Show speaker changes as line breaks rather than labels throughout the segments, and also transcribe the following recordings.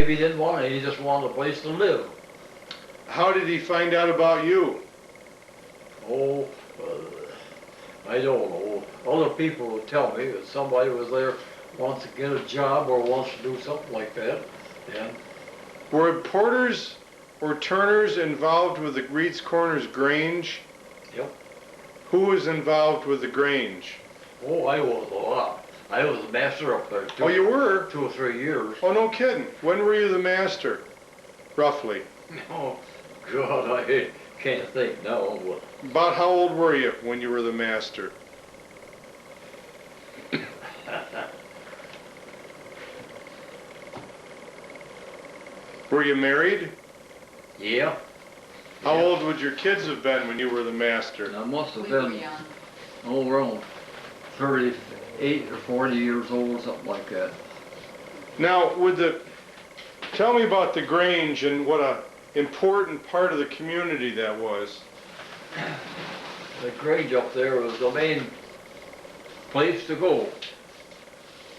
Maybe he didn't want it, he just wanted a place to live.
How did he find out about you?
Oh, I don't know. Other people would tell me that somebody was there, wants to get a job or wants to do something like that. And
Were Porters or Turners involved with the Reed's Corners Grange?
yep.
Who was involved with the Grange?
Oh, I was a lot. I was a master up there
Oh, you were?
2 or 3 years.
Oh, no kidding. When were you the master, roughly?
Oh, God, I can't think now. But
About how old were you when you were the master? Were you married?
yeah.
How
Yeah.
old would your kids have been when you were the master?
And I must have
We were
been
young.
around 38 or 40 years old, something like that.
Now, tell me about the Grange and what a important part of the community that was.
The Grange up there was the main place to go.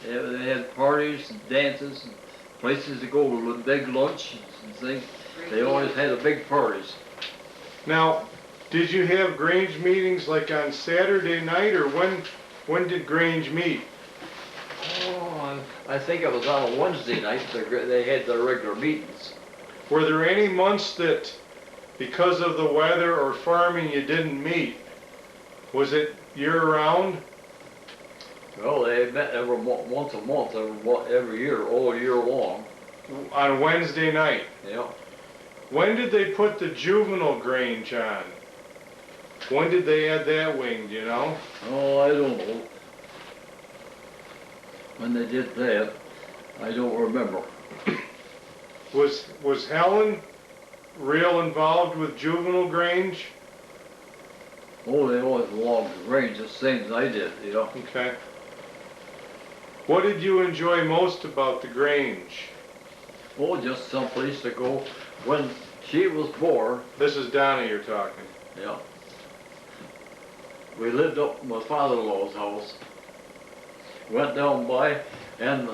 They had parties and dances and places to go with big lunch and things. They always had the big parties.
Now, did you have Grange meetings like on Saturday night, or when did Grange meet?
Oh, I think it was on a Wednesday night they had their regular meetings.
Were there any months that, because of the weather or farming, you didn't meet? Was it year-round?
Well, they met once a month, every year, all year long.
On Wednesday night?
Yeah.
When did they put the juvenile Grange on? When did they add that wing, do you know?
Oh, I don't know. When they did that, I don't remember.
Was Helen real involved with juvenile Grange?
Oh, they always belonged to Grange, the same as I did, you know.
Okay. What did you enjoy most about the Grange?
Oh, just some place to go. When she was born,
This is Donna you're talking.
yeah, we lived up at my father-in-law's house. Went down by, and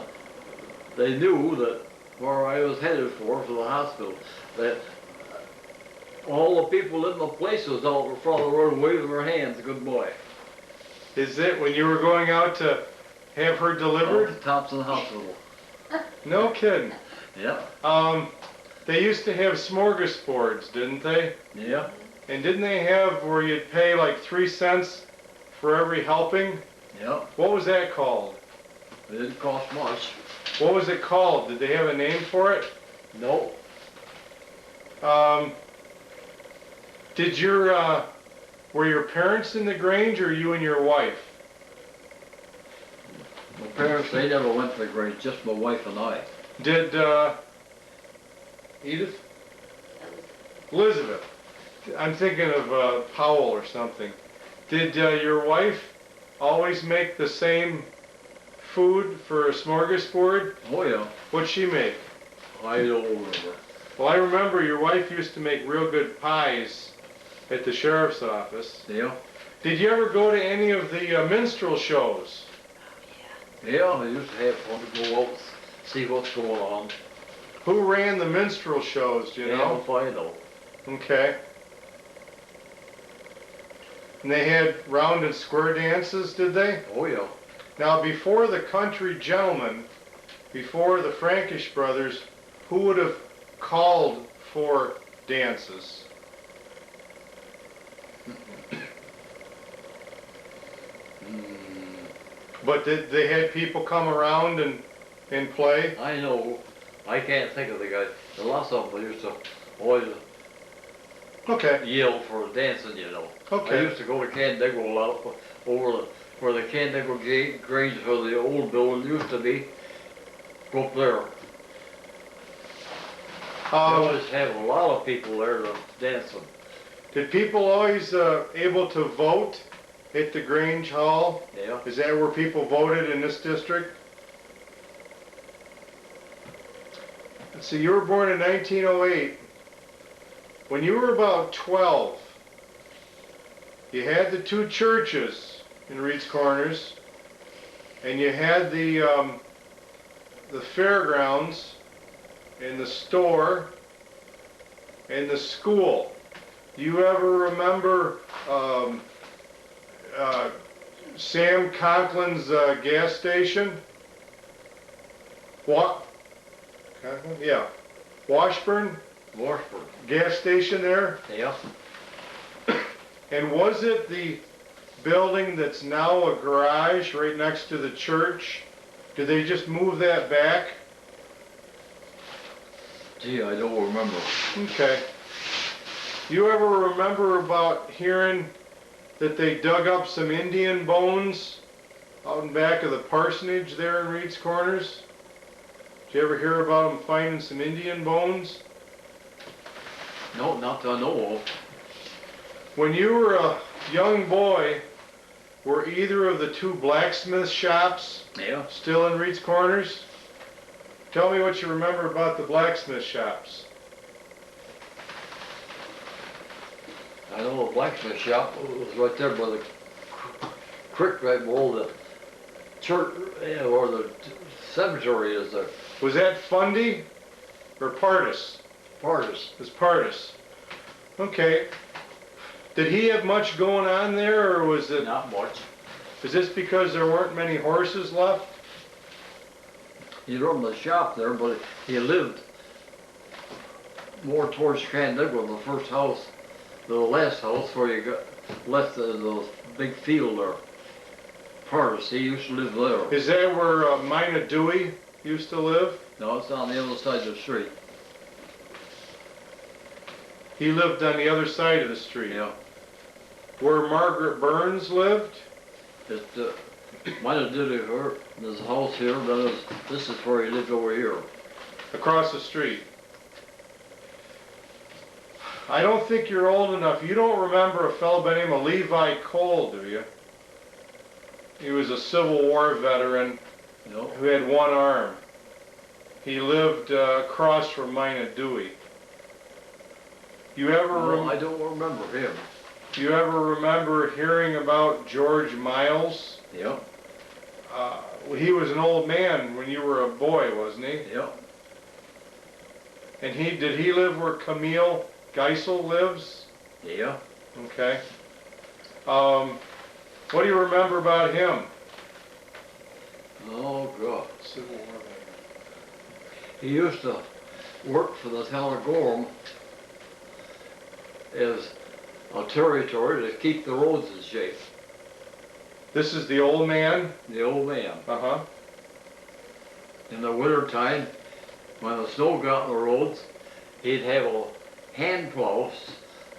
they knew that where I was headed for the hospital, that all the people in the place was out in front of the road waving their hands goodbye.
Is it when you were going out to have her
At
delivered?
Thompson Hospital.
No kidding.
Yeah,
They used to have smorgasbords, didn't they?
yeah,
And didn't they have where you'd pay like 3 cents for every helping?
yeah.
What was that called?
It didn't cost much.
What was it called? Did they have a name for it?
No.
Did were your parents in the Grange, or you and your wife?
My parents, they never went to the Grange, just my wife and I.
Did Edith? Elizabeth. I'm thinking of Powell or something. Did your wife always make the same food for a smorgasbord?
Oh yeah,
What'd she make?
I don't remember.
Well, I remember your wife used to make real good pies at the sheriff's office.
Yeah?
Did you ever go to any of the minstrel shows?
Yeah, I used to have fun to go out, see what's going on.
Who ran the minstrel shows, do you know?
If I know.
Okay. And they had round and square dances, did they?
Oh yeah.
Now, before the country gentlemen, before the Frankish brothers, who would have called for dances? But did they had people come around and play?
I know. I can't think of the guys. A lot of them used to always
Okay.
yell for dancing, you know. I
Okay.
used to go to Candigo a lot over where the Candigo Grange, where the old building used to be. Go up there. They always have a lot of people there to dancing.
Did people always able to vote at the Grange Hall?
Yeah.
Is that where people voted in this district? So you were born in 1908. When you were about 12, you had the two churches in Reed's Corners, and you had the fairgrounds, in the store, in the school. Do you ever remember Sam Conklin's gas station? What? Conklin? Yeah. Washburn?
Washburn.
Gas station there?
Yeah.
And was it the building that's now a garage right next to the church? Did they just move that back?
Gee, I don't remember.
Okay. You ever remember about hearing that they dug up some Indian bones out in back of the parsonage there in Reed's Corners? Did you ever hear about them finding some Indian bones?
No, not that I know of.
When you were a young boy, were either of the two blacksmith shops
Yeah.
still in Reed's Corners? Tell me what you remember about the blacksmith shops.
I know the blacksmith shop was right there by the creek right below the church, or the cemetery is there.
Was that Fundy or Pardis?
Pardis.
It was Pardis. Okay. Did he have much going on there, or was it?
Not much.
Is this because there weren't many horses left?
He run the shop there, but he lived more towards Canandaigua, the first house, the last house where you got left the big field there. Pardis, he used to live there.
Is that where Mina Dewey used to live?
No, it's on the other side of the street.
He lived on the other side of the street.
Yeah.
Where Margaret Burns lived?
It might have did it her. There's a house here, but this is where he lived over here.
Across the street. I don't think you're old enough. You don't remember a fellow by the name of Levi Cole, do you? He was a Civil War veteran
No.
who had one arm. He lived across from Mina Dewey. You ever
No, I don't remember him.
you ever remember hearing about George Miles?
Yeah.
He was an old man when you were a boy, wasn't he?
Yeah.
And did he live where Camille Geisel lives?
Yeah.
Okay. What do you remember about him?
Oh God.
Civil War veteran.
He used to work for the town of Gorham as a territory to keep the roads in shape.
This is the old man?
The old man.
Uh-huh.
In the winter time, when the snow got on the roads, he'd have a hand plow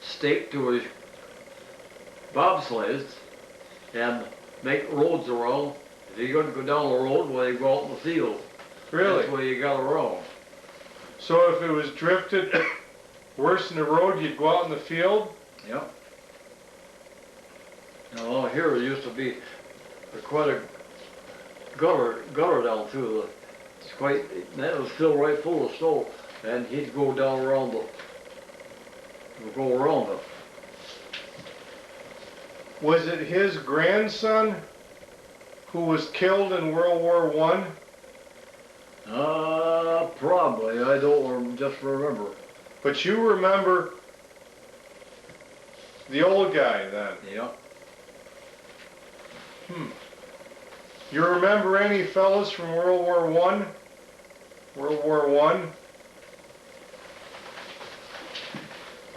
staked to his bobsleds and make roads around. If you couldn't go down the road, well, you go out in the field.
Really?
That's where you got around.
So if it was drifted worse than the road, you'd go out in the field?
Yeah. Now here it used to be quite a gutter down through the. It's quite. That was still right full of snow, and he'd go down around go around it.
Was it his grandson who was killed in World War I?
Probably. I don't just remember.
But you remember the old guy then?
Yeah.
You remember any fellas from World War I? World War I?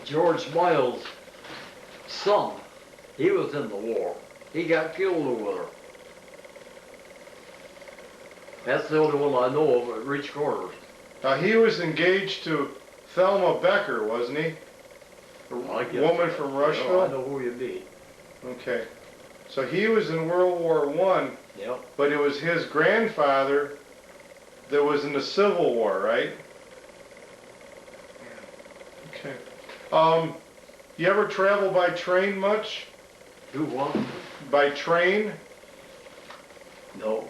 George Miles' son, he was in the war. He got killed over there. That's the only one I know of at Reach Corners.
Now he was engaged to Thelma Becker, wasn't he? The woman from Rushville?
I know who you be.
Okay. So he was in World War I,
Yep.
but it was his grandfather that was in the Civil War, right? Okay. You ever travel by train much?
Who won?
By train?
No.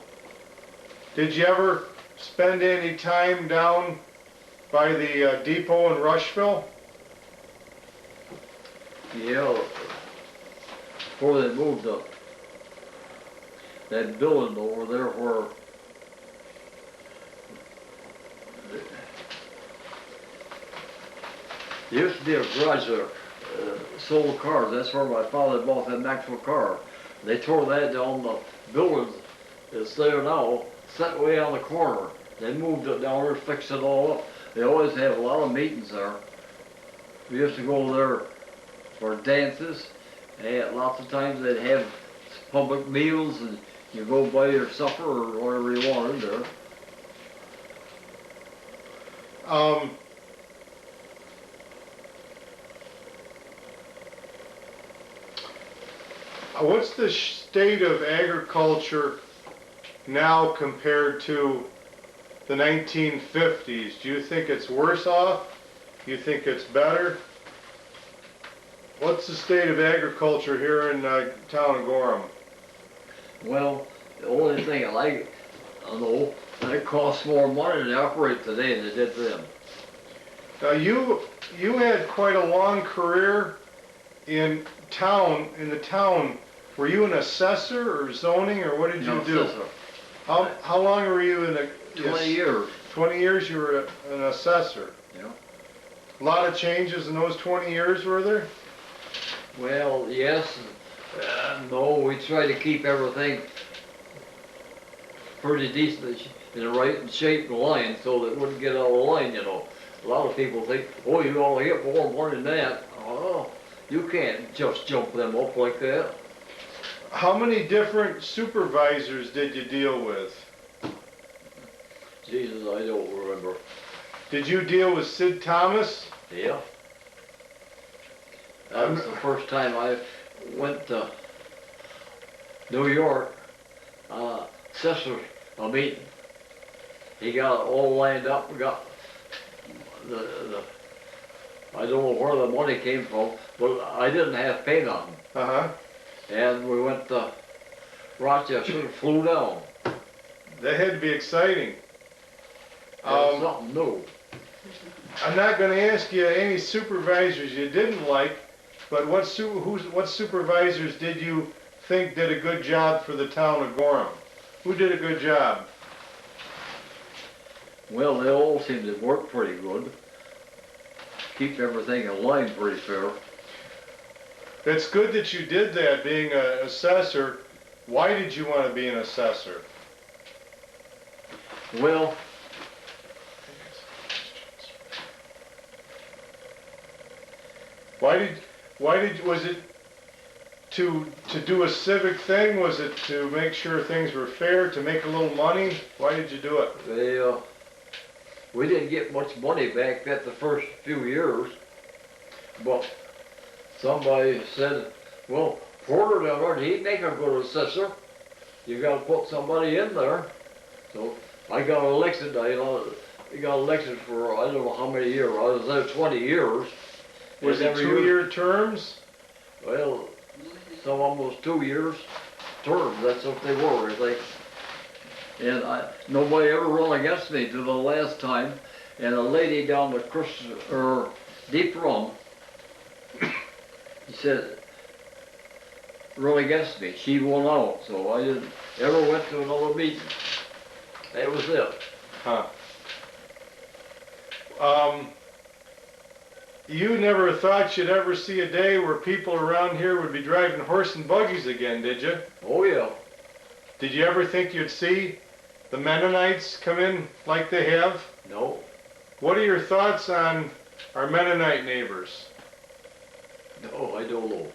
Did you ever spend any time down by the depot in Rushville?
Yeah. Before they moved up. That building over there where There used to be a garage there, sold cars. That's where my father bought that Maxwell car. They tore that down. The building that's there now, set way on the corner. They moved it down there, fixed it all up. They always have a lot of meetings there. We used to go there for dances, and lots of times they'd have public meals, and you go buy your supper or whatever you wanted there.
What's the state of agriculture now compared to the 1950s? Do you think it's worse off? Do you think it's better? What's the state of agriculture here in town of Gorham?
Well, the only thing I know, it costs more money to operate today than it did then.
Now you had quite a long career in the town. Were you an assessor or zoning, or what did you do?
Assessor.
How long were you in
20 years.
20 years you were an assessor.
Yeah.
A lot of changes in those 20 years, were there?
Well, yes. No, we try to keep everything pretty decent in the right shape and line so that it wouldn't get out of line, you know. A lot of people think, oh, you only get more than that. Oh, you can't just jump them up like that.
How many different supervisors did you deal with?
Jesus, I don't remember.
Did you deal with Sid Thomas?
Yeah. That was the first time I went to New York, assessor a meeting. He got it all lined up. We got I don't know where the money came from, but I didn't have paint on them.
Uh-huh.
And we went to Rochester and flew down.
That had to be exciting.
That was something new.
I'm not going to ask you any supervisors you didn't like, but what supervisors did you think did a good job for the town of Gorham? Who did a good job?
Well, they all seemed to work pretty good. Keep everything in line pretty fair.
It's good that you did that, being an assessor. Why did you want to be an assessor?
Well,
Was it to do a civic thing? Was it to make sure things were fair, to make a little money? Why did you do it?
we didn't get much money back that the first few years, but somebody said, well, Porter down there, he'd make a good assessor. You got to put somebody in there. So I got elected. I got elected for I don't know how many years. I was there 20 years.
Was it 2-year terms?
Well, some of them was 2 years terms. That's what they were, I think. And nobody ever run against me to the last time. And a lady down the Deep Run, he said, run against me. She won out, so I didn't ever went to another meeting. That was it.
Huh. You never thought you'd ever see a day where people around here would be driving horse and buggies again, did you?
Oh yeah.
Did you ever think you'd see the Mennonites come in like they have?
No.
What are your thoughts on our Mennonite neighbors?
No, I don't know.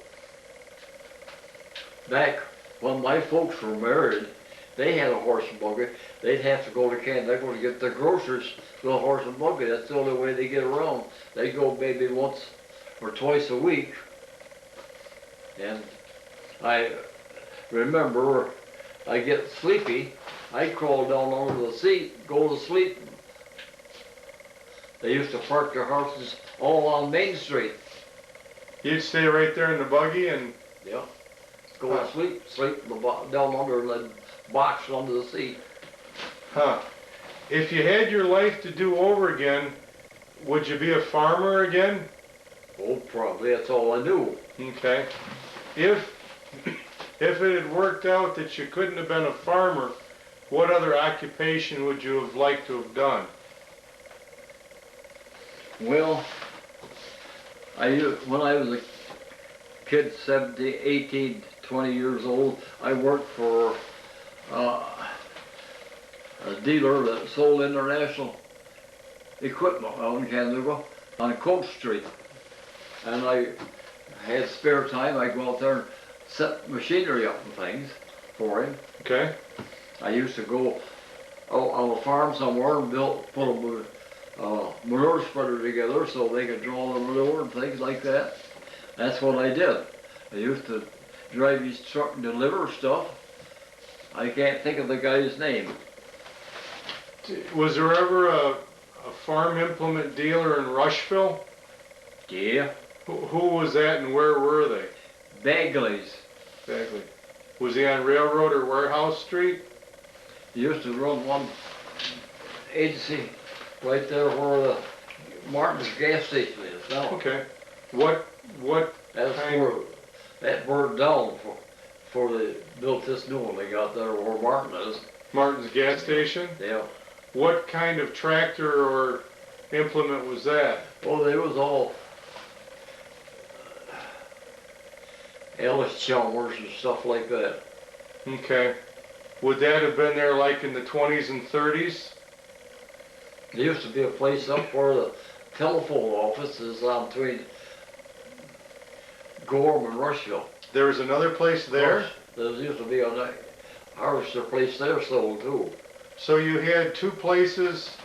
Back when my folks were married, they had a horse and buggy. They'd have to go to Canada to get their groceries with a horse and buggy. That's the only way they get around. They go maybe once or twice a week. And I remember I get sleepy. I crawl down under the seat, go to sleep. They used to park their horses all on Main Street.
You'd stay right there in the buggy and...
Yeah. Go to sleep down under the box under the seat.
Huh. If you had your life to do over again, would you be a farmer again?
Oh, probably. That's all I knew.
Okay. If it had worked out that you couldn't have been a farmer, what other occupation would you have liked to have done?
Well, When I was a kid, 17, 18, 20 years old, I worked for a dealer that sold international equipment out in Canada on Coach Street. And I had spare time, I'd go out there and set machinery up and things for him.
Okay.
I used to go out on a farm somewhere and put a manure spreader together so they could draw the manure and things like that. That's what I did. I used to drive his truck and deliver stuff. I can't think of the guy's name.
Was there ever a farm implement dealer in Rushville?
Yeah.
Who was that and where were they?
Bagley's.
Bagley. Was he on Railroad or Warehouse Street?
He used to run one agency right there where the Martin's gas station is now.
Okay. What
That's where that burned down before they built this new one they got there where Martin is.
Martin's gas station?
Yeah.
What kind of tractor or implement was that?
Well, they was all Ellis Chalmers and stuff like that.
Okay. Would that have been there like in the 20s and 30s?
There used to be a place up where the telephone office is on between Gorham and Rushville.
There was another place there?
There used to be a harvester place there sold too.
So you had two places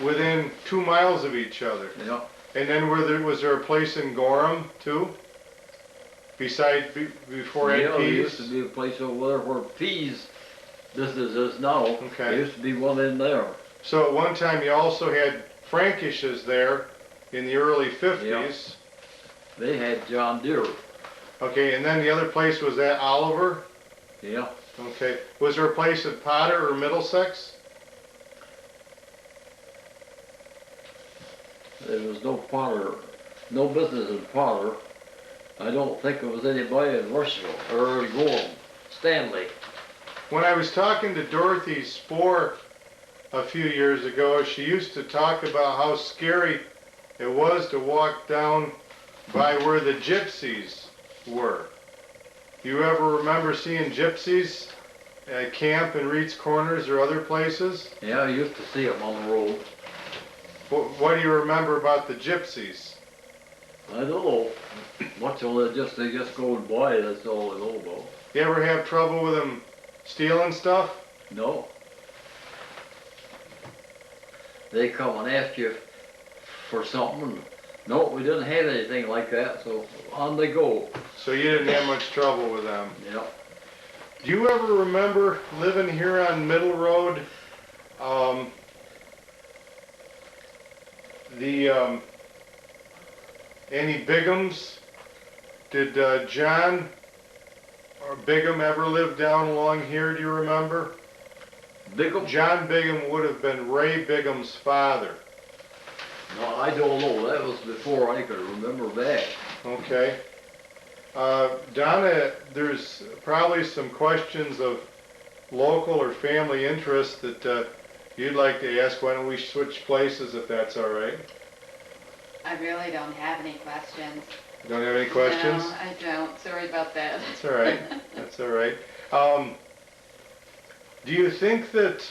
within 2 miles of each other?
Yeah.
And then was there a place in Gorham too? Before Ed
Yeah, there
Pease?
used to be a place over there where Pease business is now.
Okay.
There used to be one in there.
So at one time you also had Frankish's there in the early 50s.
Yeah. They had John Deere.
Okay, and then the other place was at Oliver?
Yeah.
Okay. Was there a place at Potter or Middlesex?
There was no Potter, no business in Potter. I don't think there was anybody in Rushville or in Gorham. Stanley.
When I was talking to Dorothy Spohr a few years ago, she used to talk about how scary it was to walk down by where the gypsies were. You ever remember seeing gypsies at camp in Reed's Corners or other places?
Yeah, I used to see them on the road.
What do you remember about the gypsies?
I don't know. Much of it they just go by, that's all I know about.
You ever have trouble with them stealing stuff?
No. They come and ask you for something. No, we didn't have anything like that, so on they go.
So you didn't have much trouble with them?
Yeah.
Do you ever remember living here on Middle Road? Any Bighams? Did John or Bigham ever live down along here, do you remember?
Bigham?
John Bigham would have been Ray Bigham's father.
No, I don't know. That was before I could remember back.
Okay. Donna, there's probably some questions of local or family interest that you'd like to ask. Why don't we switch places if that's all right?
I really don't have any questions.
You don't have any questions?
No, I don't. Sorry about that.
That's all right. That's all right. Do you think that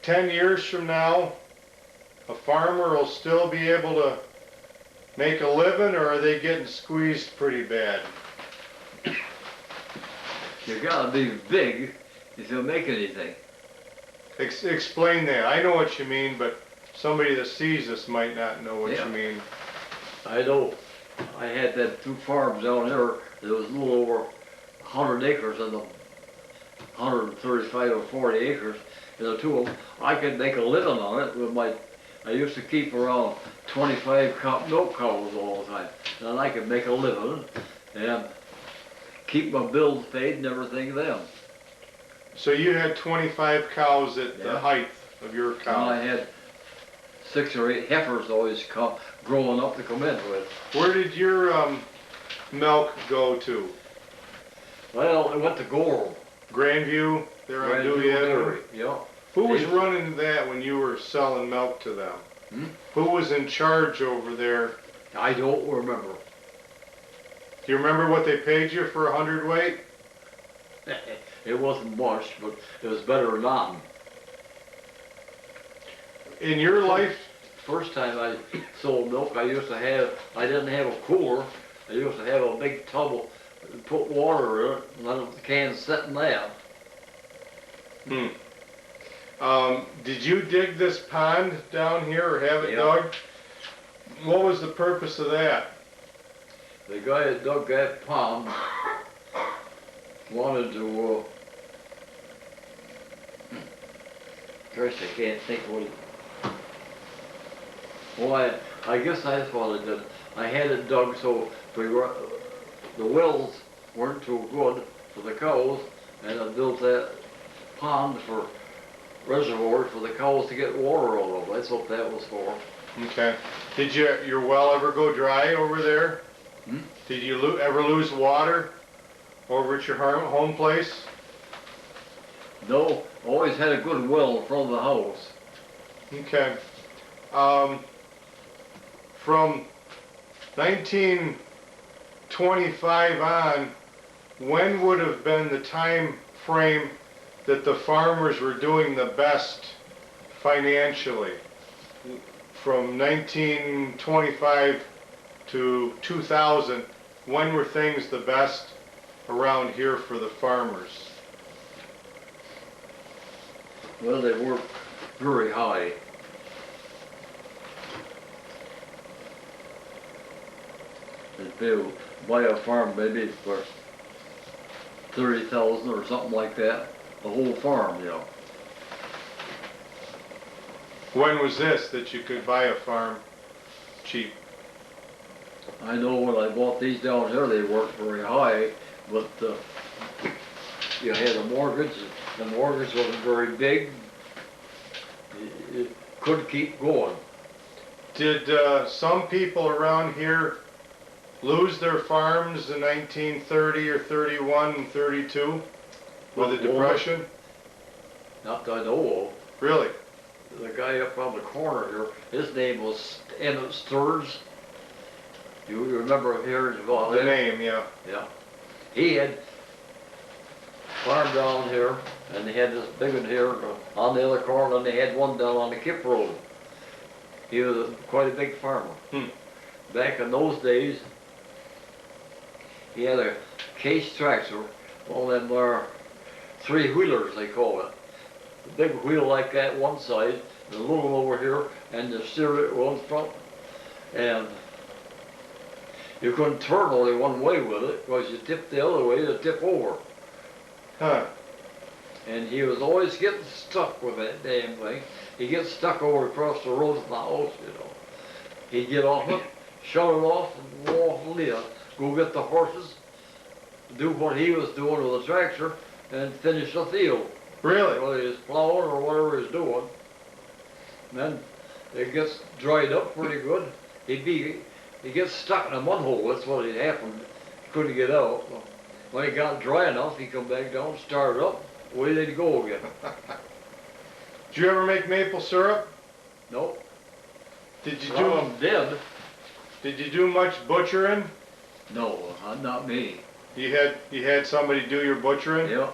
10 years from now, a farmer will still be able to make a living, or are they getting squeezed pretty bad?
You gotta be big if you make anything.
Explain that. I know what you mean, but somebody that sees this might not know what
Yeah.
you mean.
I know. I had that 2 farms down there. There was a little over 100 acres in them. 135 or 40 acres in the 2 of them. I could make a living on it with I used to keep around 25 milk cows all the time. And I could make a living and keep my bills paid and everything then.
So you had 25 cows at the
Yeah.
height of your
And
cow.
I had 6 or 8 heifers always growing up to come in with.
Where did your milk go to?
Well, it went to Gorham.
Grandview, there on
Grandview
Dewey Avenue?
Dairy, yeah.
Who was
They-
running that when you were selling milk to them?
Hmm?
Who was in charge over there?
I don't remember.
Do you remember what they paid you for a hundredweight?
It wasn't much, but it was better than none.
In your life,
First time I sold milk, I didn't have a cooler. I used to have a big tub of, put water in it, and let the can sit in that.
did you dig this pond down here or have it
Yeah.
dug? What was the purpose of that?
The guy that dug that pond wanted to, Gosh, I can't think what it. Well, I guess that's what I did. I had it dug so the wells weren't too good for the cows, and I built that pond for reservoir for the cows to get water out of. That's what that was for.
Okay. Did your well ever go dry over there?
Hmm?
Did you ever lose water over at your home place?
No, always had a good well in front of the house.
Okay. From 1925 on, when would have been the time frame that the farmers were doing the best financially? From 1925 to 2000, when were things the best around here for the farmers?
Well, they weren't very high. They'd buy a farm maybe for 30,000 or something like that. The whole farm, you know.
When was this that you could buy a farm cheap?
I know when I bought these down here, they weren't very high, but you had a mortgage. The mortgage wasn't very big. You could keep going.
Did some people around here lose their farms in 1930 or 31 and 32 with the Depression?
Not that I know
Really?
of. The guy up on the corner here, his name was Emmett Sturz. You remember hearing about
The
him?
name, yeah.
Yeah. He had farm down here, and they had this big one here on the other corner, and they had one down on the Kip Road. He was quite a big farmer. Back in those days, he had a case tractor, one of them three-wheelers they call it. A big wheel like that one side, and a little one over here, and you steered it one front. And you couldn't turn only one way with it, because you tipped the other way to tip over.
Huh.
And he was always getting stuck with that damn thing. He'd get stuck over across the road from the house, you know. He'd get off it, shut it off, and go off and leave. Go get the horses, do what he was doing with the tractor, and finish the field.
Really?
Whether he was plowing or whatever he was doing. And then it gets dried up pretty good. He'd get stuck in a mud hole, that's what had happened. Couldn't get out. When it got dry enough, he'd come back down, start it up, away they'd go again.
Did you ever make maple syrup?
Nope.
Did you
Some of
do?
them did.
Did you do much butchering?
No, not me.
You had somebody do your butchering?
Yeah.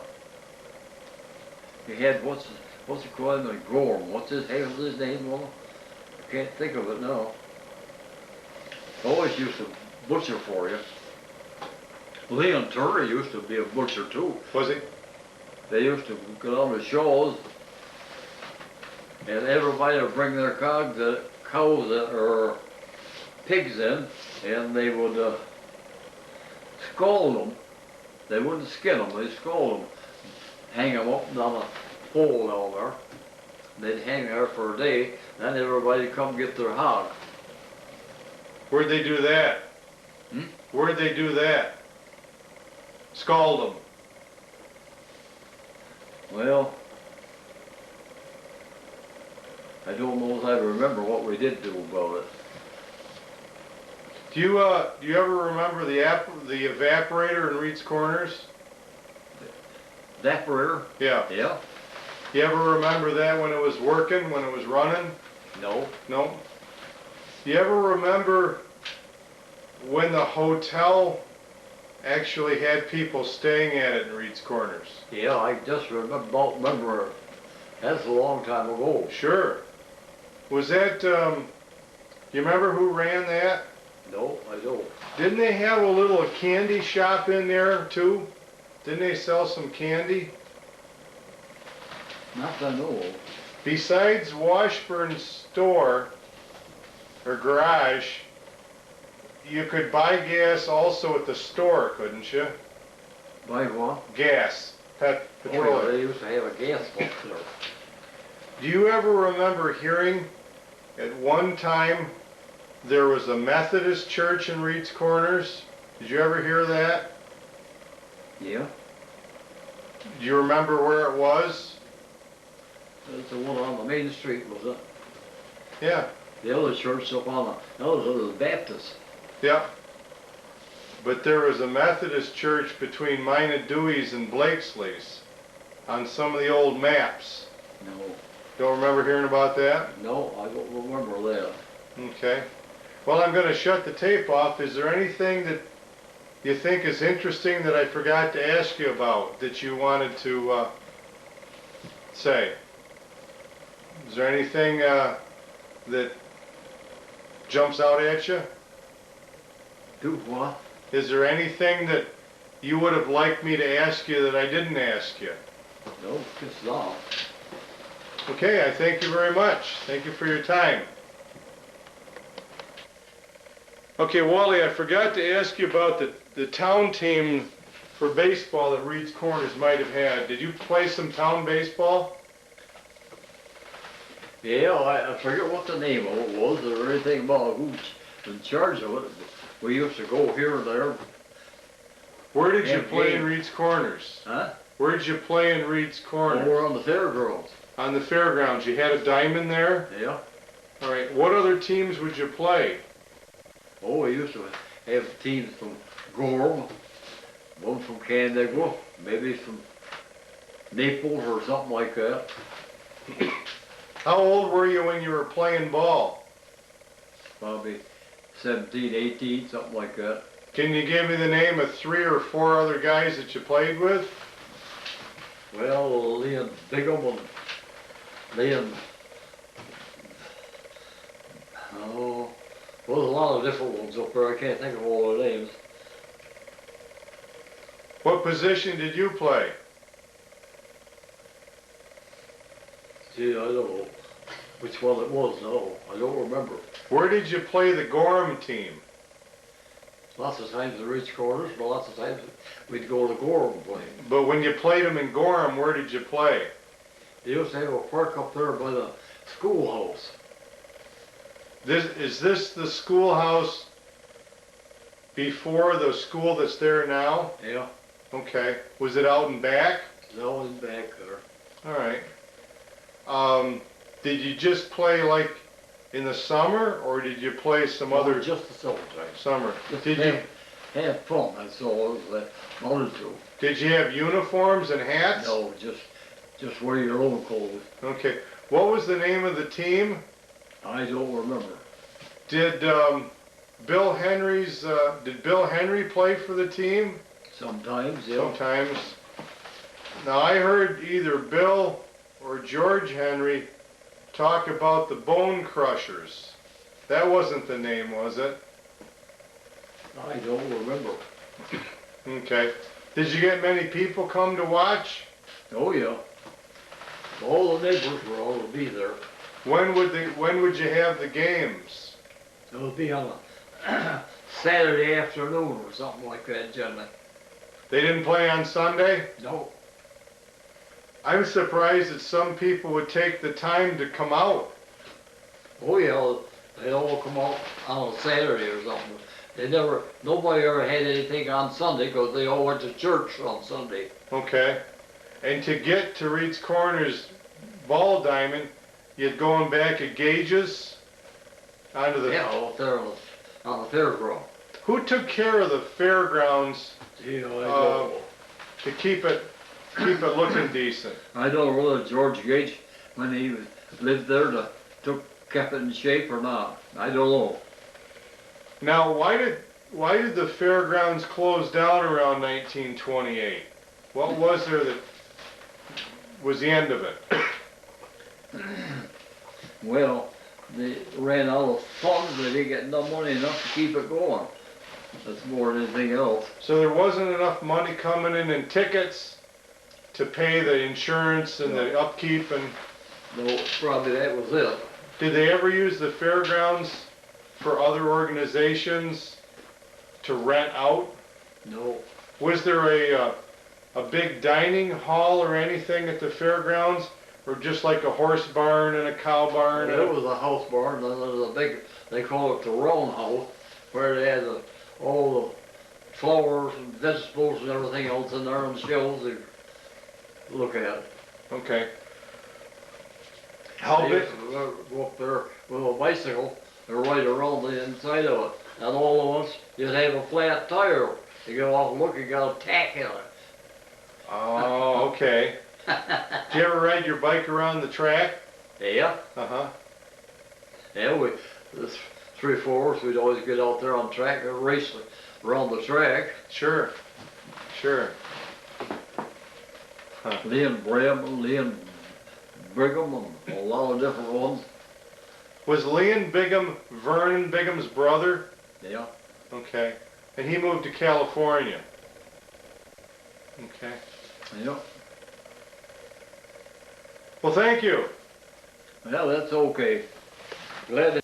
He had what's it called? The Gorm. What's his name? Well, I can't think of it now. Always used to butcher for you. Leon Turner used to be a butcher too.
Was he?
They used to go on the shows, and everybody would bring their cows or pigs in, and they would scald them. They wouldn't skin them, they'd scald them. Hang them up on a pole down there. They'd hang there for a day, then everybody'd come get their hog.
Where'd they do that? Where'd they do that? Scald them.
Well, I don't know if I remember what we did do about it.
Do you ever remember the evaporator in Reed's Corners?
Evaporator?
Yeah.
Yeah.
You ever remember that when it was working, when it was running?
No.
No? You ever remember when the hotel actually had people staying at it in Reed's Corners?
Yeah, I just remember. That's a long time ago.
Sure. Was that, you remember who ran that?
No, I don't.
Didn't they have a little candy shop in there too? Didn't they sell some candy?
Not that I know of.
Besides Washburn's store or garage, you could buy gas also at the store, couldn't you?
Buy what?
Gas,
Oh, yeah,
petroleum.
they used to have a gas pump there.
Do you ever remember hearing at one time there was a Methodist church in Reed's Corners? Did you ever hear that?
Yeah.
Do you remember where it was?
That's the one on the main street, was it?
Yeah,
The other church up on the other was the Baptist.
yeah. But there was a Methodist church between Mina Dewey's and Blakesley's on some of the old maps.
No.
Don't remember hearing about that?
No, I don't remember that.
Okay. Well, I'm going to shut the tape off. Is there anything that you think is interesting that I forgot to ask you about that you wanted to say? Is there anything that jumps out at you?
Do what?
Is there anything that you would have liked me to ask you that I didn't ask you?
No, just not.
Okay, I thank you very much. Thank you for your time. Okay, Wally, I forgot to ask you about the town team for baseball that Reed's Corners might have had. Did you play some town baseball?
Yeah, I forget what the name of it was or anything about who's in charge of it. We used to go here and there.
Where did you
And
play in
game.
Reed's Corners?
Huh?
Where did you play in Reed's Corners?
Over on the fairgrounds.
On the fairgrounds. You had a diamond there?
Yeah.
All right. What other teams would you play?
Oh, we used to have teams from Gorham, one from Canandaigua, maybe from Naples or something like that.
How old were you when you were playing ball?
Probably 17, 18, something like that.
Can you give me the name of 3 or 4 other guys that you played with?
Well, Leon Bigham and Leon, oh, well, there's a lot of different ones up there. I can't think of all their names.
What position did you play?
Gee, I don't know which one it was. No, I don't remember.
Where did you play the Gorham team?
Lots of times the Reach Corners, but lots of times we'd go to Gorham and play.
But when you played them in Gorham, where did you play?
They used to have a park up there by the schoolhouse.
Is this the schoolhouse before the school that's there now?
Yeah,
Okay. Was it out and back?
that was back there.
All right. Did you just play like in the summer, or did you play some other
Just the summertime.
summer?
Just
Did
have,
you
have fun, that's all it was wanted to.
did you have uniforms and hats?
No, just wear your own clothes.
Okay. What was the name of the team?
I don't remember.
Did Bill Henry play for the team?
Sometimes, yeah.
Sometimes. Now I heard either Bill or George Henry talk about the Bone Crushers. That wasn't the name, was it?
I don't remember.
Okay. Did you get many people come to watch?
Oh yeah. All the neighbors were all to be there.
When would you have the games?
It would be on a Saturday afternoon or something like that, generally.
They didn't play on Sunday?
No.
I'm surprised that some people would take the time to come out.
Oh yeah, they all come out on a Saturday or something. Nobody ever had anything on Sunday because they all went to church on Sunday.
Okay. And to get to Reed's Corners ball diamond, you'd going back at Gage's onto the...
Yeah, out there on the fairground.
Who took care of the fairgrounds
Gee, I don't know.
to keep it looking decent?
I don't know whether George Gage, when he lived there, took kept it in shape or not. I don't know.
Now, why did the fairgrounds close down around 1928? What was there that was the end of it?
Well, they ran out of funds. They didn't get no money enough to keep it going. That's more than anything else.
So there wasn't enough money coming in tickets to pay the insurance and the upkeep, and
No, probably that was it.
did they ever use the fairgrounds for other organizations to rent out?
No.
Was there a big dining hall or anything at the fairgrounds, or just like a horse barn and a cow barn?
It was a house barn, and there was a big, they call it the roundhouse, where they had all the flowers and vegetables and everything else in there on shelves to look at.
Okay. How
They
big?
used to go up there with a bicycle and ride around the inside of it. And all at once, you'd have a flat tire. You go off and look, you got a tack in it.
Oh, okay. Did you ever ride your bike around the track?
Yeah,
Uh-huh.
yeah, this 3/4, we'd always get out there on track and race around the track.
Sure. Sure.
Lee and Brigham, and a lot of different ones.
Was Leon Bigham Vernon Bigham's brother?
Yeah.
Okay. And he moved to California. Okay.
Yeah.
Well, thank you.
Well, that's okay. Glad